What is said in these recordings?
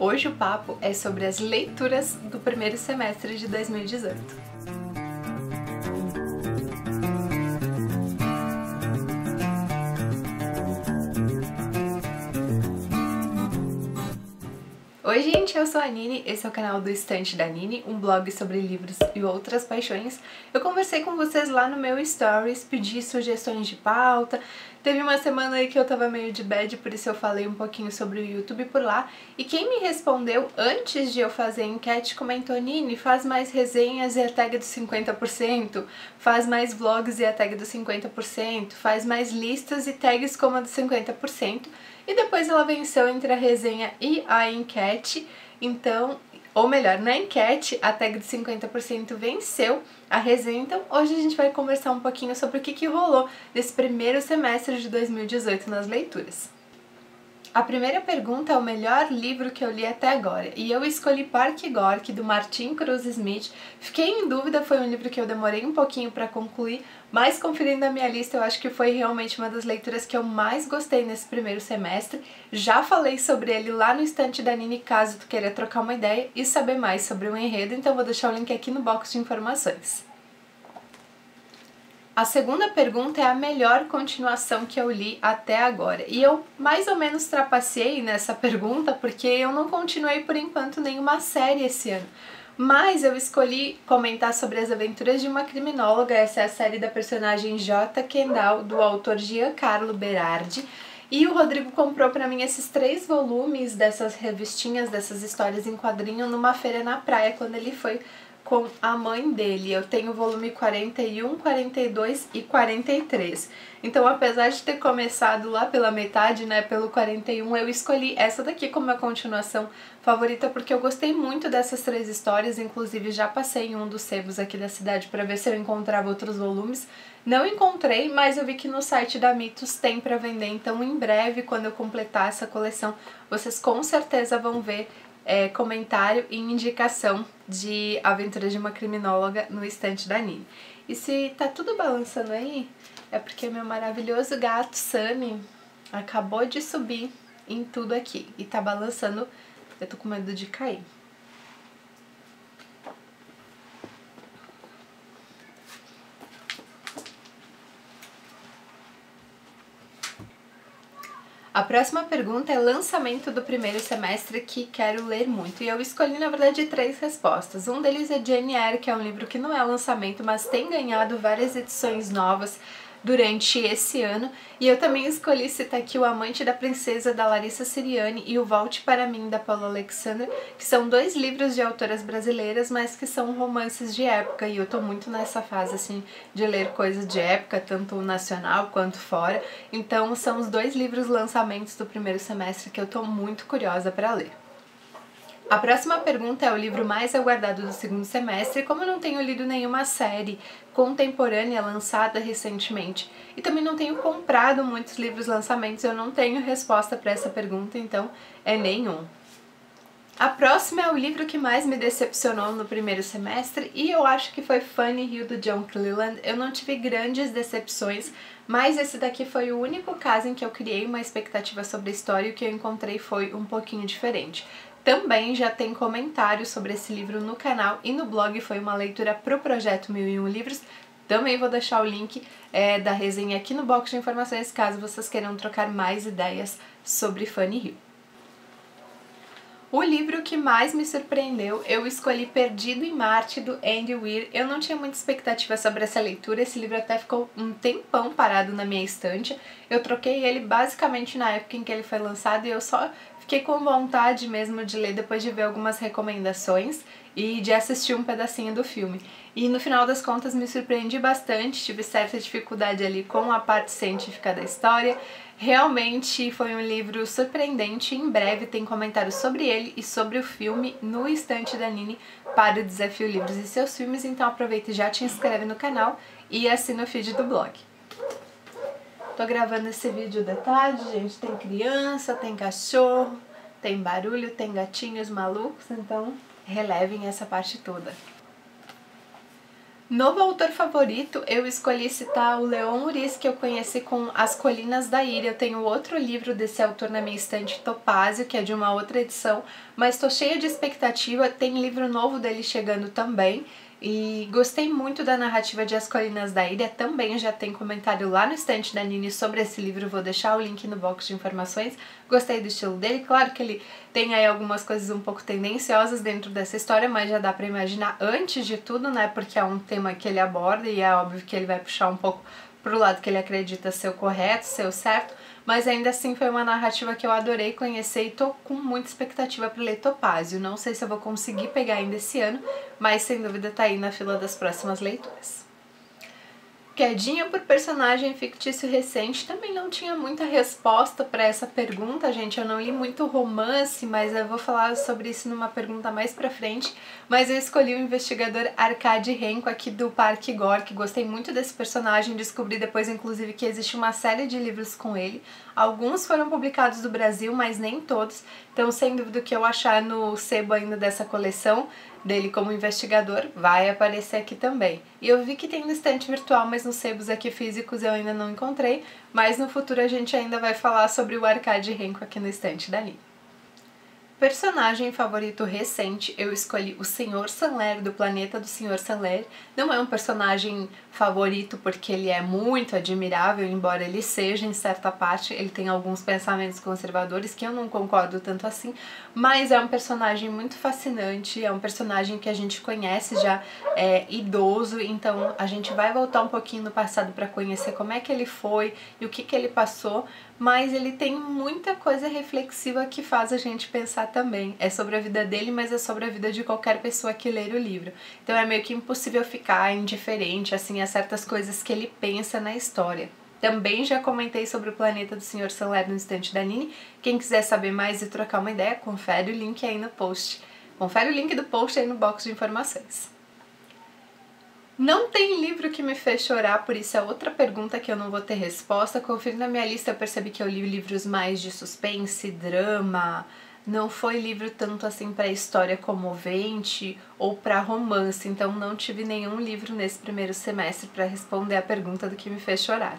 Hoje o papo é sobre as leituras do primeiro semestre de 2018. Oi gente, eu sou a Nini, esse é o canal do Estante da Nini, um blog sobre livros e outras paixões. Eu conversei com vocês lá no meu Stories, pedi sugestões de pauta. Teve uma semana aí que eu tava meio de bad, por isso eu falei um pouquinho sobre o YouTube por lá. E quem me respondeu antes de eu fazer a enquete comentou: Nini, faz mais resenhas e a tag dos 50%, faz mais vlogs e a tag dos 50%, faz mais listas e tags como a dos 50%. E depois ela venceu entre a resenha e a enquete, então, ou melhor, na enquete a tag de 50% venceu a resenha, então hoje a gente vai conversar um pouquinho sobre o que rolou nesse primeiro semestre de 2018 nas leituras. A primeira pergunta é o melhor livro que eu li até agora, e eu escolhi Park Gorky, do Martin Cruz Smith. Fiquei em dúvida, foi um livro que eu demorei um pouquinho para concluir, mas conferindo a minha lista, eu acho que foi realmente uma das leituras que eu mais gostei nesse primeiro semestre. Já falei sobre ele lá no Estante da Nini, caso tu queira trocar uma ideia e saber mais sobre o enredo, então vou deixar o link aqui no box de informações. A segunda pergunta é a melhor continuação que eu li até agora. E eu mais ou menos trapaceei nessa pergunta porque eu não continuei por enquanto nenhuma série esse ano. Mas eu escolhi comentar sobre as aventuras de uma criminóloga. Essa é a série da personagem J. Kendall, do autor Giancarlo Berardi. E o Rodrigo comprou pra mim esses 3 volumes dessas revistinhas, dessas histórias em quadrinho, numa feira na praia, quando ele foi com a mãe dele. Eu tenho o volume 41, 42 e 43. Então, apesar de ter começado lá pela metade, né, pelo 41, eu escolhi essa daqui como a continuação favorita porque eu gostei muito dessas 3 histórias. Inclusive, já passei em um dos sebos aqui da cidade para ver se eu encontrava outros volumes. Não encontrei, mas eu vi que no site da Mitos tem para vender. Então, em breve, quando eu completar essa coleção, vocês com certeza vão ver comentário e indicação de Aventuras de uma Criminóloga no Estante da Nini. E se tá tudo balançando aí, é porque meu maravilhoso gato Sammy acabou de subir em tudo aqui e tá balançando. Eu tô com medo de cair. A próxima pergunta é lançamento do primeiro semestre que quero ler muito. E eu escolhi, na verdade, 3 respostas. Um deles é Jane Eyre, que é um livro que não é lançamento, mas tem ganhado várias edições novas durante esse ano. E eu também escolhi citar aqui O Amante da Princesa, da Larissa Siriani, e O Volte para Mim, da Paula Alexandra, que são 2 livros de autoras brasileiras, mas que são romances de época. E eu tô muito nessa fase, assim, de ler coisas de época, tanto nacional quanto fora. Então são os 2 livros lançamentos do primeiro semestre que eu tô muito curiosa para ler. A próxima pergunta é o livro mais aguardado do segundo semestre. Como eu não tenho lido nenhuma série contemporânea lançada recentemente e também não tenho comprado muitos livros lançamentos, eu não tenho resposta para essa pergunta, então é nenhum. A próxima é o livro que mais me decepcionou no primeiro semestre e eu acho que foi Funny Hill, do John Cleland. Eu não tive grandes decepções, mas esse daqui foi o único caso em que eu criei uma expectativa sobre a história e o que eu encontrei foi um pouquinho diferente. Também já tem comentários sobre esse livro no canal e no blog, foi uma leitura pro projeto 1001 Livros. Também vou deixar o link da resenha aqui no box de informações, caso vocês queiram trocar mais ideias sobre Funny Hill. O livro que mais me surpreendeu, eu escolhi Perdido em Marte, do Andy Weir. Eu não tinha muita expectativa sobre essa leitura, esse livro até ficou um tempão parado na minha estante. Eu troquei ele basicamente na época em que ele foi lançado e eu só fiquei com vontade mesmo de ler depois de ver algumas recomendações e de assistir um pedacinho do filme. E no final das contas me surpreendi bastante, tive certa dificuldade ali com a parte científica da história. Realmente foi um livro surpreendente. Em breve tem comentários sobre ele e sobre o filme no Estante da Nini para o Desafio Livros e Seus Filmes, então aproveita e já te inscreve no canal e assina o feed do blog. Tô gravando esse vídeo de tarde, gente, tem criança, tem cachorro, tem barulho, tem gatinhos malucos, então relevem essa parte toda. Novo autor favorito, eu escolhi citar o Leon Uris, que eu conheci com As Colinas da Ira. Eu tenho outro livro desse autor na minha estante, Topázio, que é de uma outra edição, mas estou cheia de expectativa, tem livro novo dele chegando também. E gostei muito da narrativa de As Colinas da Ira, também já tem comentário lá no estante da Nini sobre esse livro, vou deixar o link no box de informações. Gostei do estilo dele, claro que ele tem aí algumas coisas um pouco tendenciosas dentro dessa história, mas já dá pra imaginar antes de tudo, né, porque é um tema que ele aborda e é óbvio que ele vai puxar um pouco pro lado que ele acredita ser o correto, ser o certo, mas ainda assim foi uma narrativa que eu adorei conhecer e tô com muita expectativa para ler Topázio. Não sei se eu vou conseguir pegar ainda esse ano, mas sem dúvida tá aí na fila das próximas leituras. Quedinha por personagem fictício recente, também não tinha muita resposta para essa pergunta, gente. Eu não li muito romance, mas eu vou falar sobre isso numa pergunta mais pra frente. Mas eu escolhi o investigador Arkady Renko aqui do Parque Gorky. Gostei muito desse personagem, descobri depois inclusive que existe uma série de livros com ele. Alguns foram publicados no Brasil, mas nem todos. Então, sem dúvida, o que eu achar no sebo ainda dessa coleção dele como investigador vai aparecer aqui também. E eu vi que tem no estante virtual, mas nos sebos aqui físicos eu ainda não encontrei, mas no futuro a gente ainda vai falar sobre o Arkady Renko aqui no estante da Nini. Personagem favorito recente, eu escolhi o Sr. Sanler, do Planeta do Sr. Sanler. Não é um personagem favorito porque ele é muito admirável, embora ele seja em certa parte, ele tem alguns pensamentos conservadores que eu não concordo tanto assim, mas é um personagem muito fascinante, é um personagem que a gente conhece já, é idoso, então a gente vai voltar um pouquinho no passado para conhecer como é que ele foi e o que que ele passou, mas ele tem muita coisa reflexiva que faz a gente pensar também. É sobre a vida dele, mas é sobre a vida de qualquer pessoa que ler o livro. Então é meio que impossível ficar indiferente assim a certas coisas que ele pensa na história. Também já comentei sobre o Planeta do Sr. Sanler no estante da Nini. Quem quiser saber mais e trocar uma ideia, confere o link aí no post. Confere o link do post aí no box de informações. Não tem livro que me fez chorar, por isso é outra pergunta que eu não vou ter resposta. Conferindo a minha lista, eu percebi que eu li livros mais de suspense, drama. Não foi livro tanto assim para história comovente ou para romance, então não tive nenhum livro nesse primeiro semestre para responder a pergunta do que me fez chorar.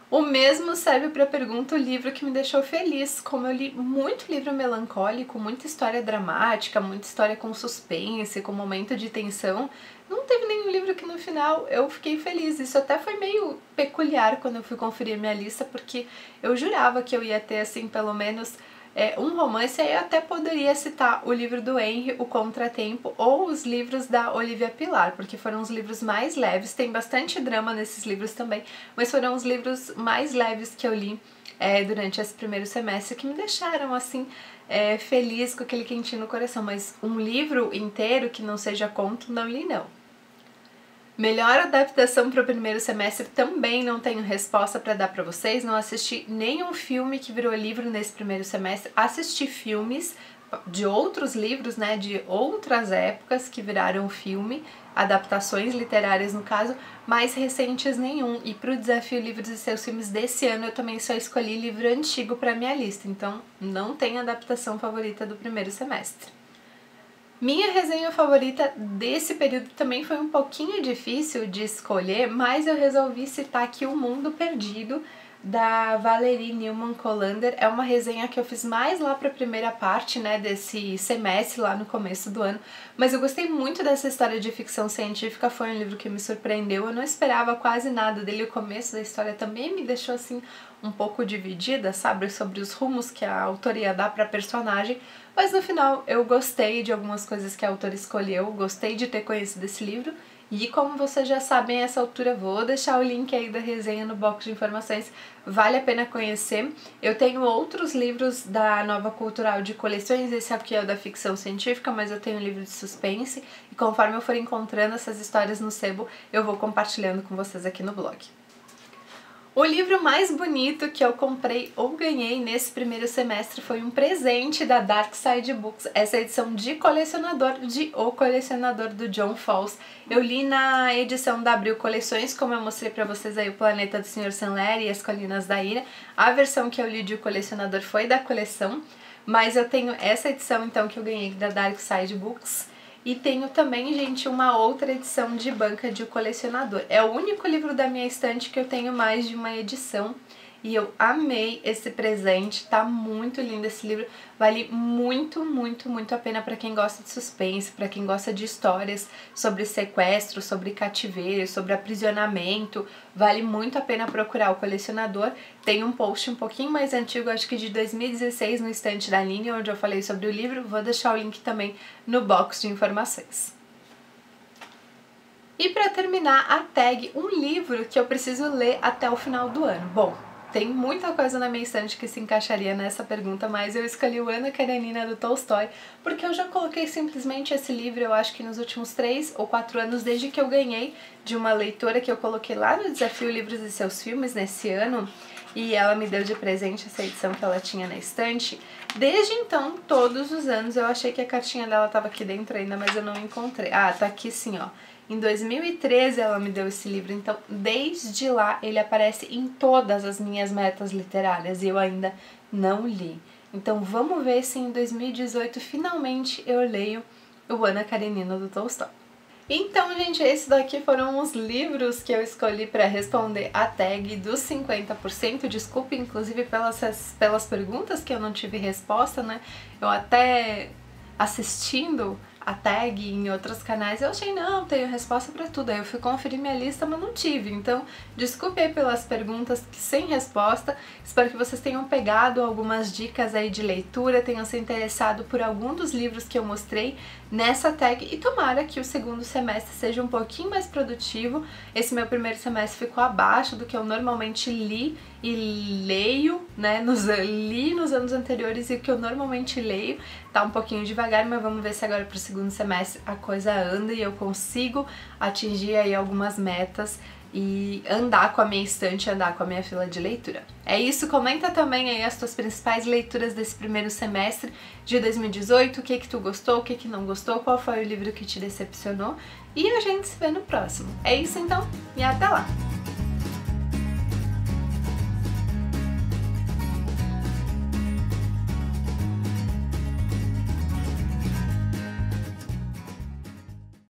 O mesmo serve para a pergunta o livro que me deixou feliz. Como eu li muito livro melancólico, muita história dramática, muita história com suspense, com momento de tensão, não teve nenhum livro que no final eu fiquei feliz. Isso até foi meio peculiar quando eu fui conferir minha lista, porque eu jurava que eu ia ter, assim, pelo menos um romance. Aí eu até poderia citar o livro do Henry, O Contratempo, ou os livros da Olivia Pilar, porque foram os livros mais leves. Tem bastante drama nesses livros também, mas foram os livros mais leves que eu li durante esse primeiro semestre, que me deixaram, assim, feliz, com aquele quentinho no coração. Mas um livro inteiro que não seja conto, não li não. Melhor adaptação para o primeiro semestre, também não tenho resposta para dar para vocês. Não assisti nenhum filme que virou livro nesse primeiro semestre. Assisti filmes de outros livros, né, de outras épocas que viraram filme, adaptações literárias no caso, mais recentes nenhum. E para o Desafio Livros e Seus Filmes desse ano eu também só escolhi livro antigo para minha lista, então não tem adaptação favorita do primeiro semestre. Minha resenha favorita desse período também foi um pouquinho difícil de escolher, mas eu resolvi citar aqui O Mundo Perdido, da Valerie Newman Colander. É uma resenha que eu fiz mais lá para a primeira parte, né, desse semestre, lá no começo do ano, mas eu gostei muito dessa história de ficção científica, foi um livro que me surpreendeu, eu não esperava quase nada dele, o começo da história também me deixou assim um pouco dividida, sabe, sobre os rumos que a autora ia dar para a personagem, mas no final eu gostei de algumas coisas que a autora escolheu, gostei de ter conhecido esse livro. E como vocês já sabem, a essa altura vou deixar o link aí da resenha no box de informações, vale a pena conhecer. Eu tenho outros livros da Nova Cultural de coleções, esse aqui é o da ficção científica, mas eu tenho um livro de suspense, e conforme eu for encontrando essas histórias no sebo, eu vou compartilhando com vocês aqui no blog. O livro mais bonito que eu comprei ou ganhei nesse primeiro semestre foi um presente da Dark Side Books, essa edição de colecionador de O Colecionador, do John Fawkes. Eu li na edição da Abril Coleções, como eu mostrei pra vocês aí, O Planeta do Sr. Sanler e As Colinas da Ira. A versão que eu li de O Colecionador foi da coleção, mas eu tenho essa edição então que eu ganhei da Dark Side Books. E tenho também, gente, uma outra edição de banca de colecionador. É o único livro da minha estante que eu tenho mais de uma edição. E eu amei esse presente, tá muito lindo esse livro, vale muito, muito, muito a pena para quem gosta de suspense, para quem gosta de histórias sobre sequestro, sobre cativeiro, sobre aprisionamento, vale muito a pena procurar o colecionador. Tem um post um pouquinho mais antigo, acho que de 2016, no estante da Aline, onde eu falei sobre o livro, vou deixar o link também no box de informações. E para terminar, a tag, um livro que eu preciso ler até o final do ano. Bom, tem muita coisa na minha estante que se encaixaria nessa pergunta, mas eu escolhi o Ana Karenina do Tolstói, porque eu já coloquei simplesmente esse livro, eu acho que nos últimos 3 ou 4 anos, desde que eu ganhei de uma leitora que eu coloquei lá no Desafio Livros e Seus Filmes nesse ano, e ela me deu de presente essa edição que ela tinha na estante. Desde então, todos os anos, eu achei que a cartinha dela estava aqui dentro ainda, mas eu não encontrei. Ah, tá aqui sim, ó. Em 2013 ela me deu esse livro, então desde lá ele aparece em todas as minhas metas literárias e eu ainda não li. Então vamos ver se em 2018 finalmente eu leio o Ana Karenina do Tolstói. Então, gente, esses daqui foram os livros que eu escolhi para responder a tag dos 50%. Desculpe, inclusive, pelas perguntas que eu não tive resposta, né? Eu até assistindo a tag em outros canais, eu achei, não, tenho resposta pra tudo. Aí eu fui conferir minha lista, mas não tive. Então, desculpe aí pelas perguntas sem resposta. Espero que vocês tenham pegado algumas dicas aí de leitura, tenham se interessado por algum dos livros que eu mostrei nessa tag e tomara que o segundo semestre seja um pouquinho mais produtivo. Esse meu primeiro semestre ficou abaixo do que eu normalmente li e leio, né? Li nos anos anteriores e o que eu normalmente leio. Tá um pouquinho devagar, mas vamos ver se agora pro segundo semestre a coisa anda e eu consigo atingir aí algumas metas e andar com a minha estante, andar com a minha fila de leitura. É isso, comenta também aí as tuas principais leituras desse primeiro semestre de 2018, o que que tu gostou, o que que não gostou, qual foi o livro que te decepcionou e a gente se vê no próximo. É isso então e até lá!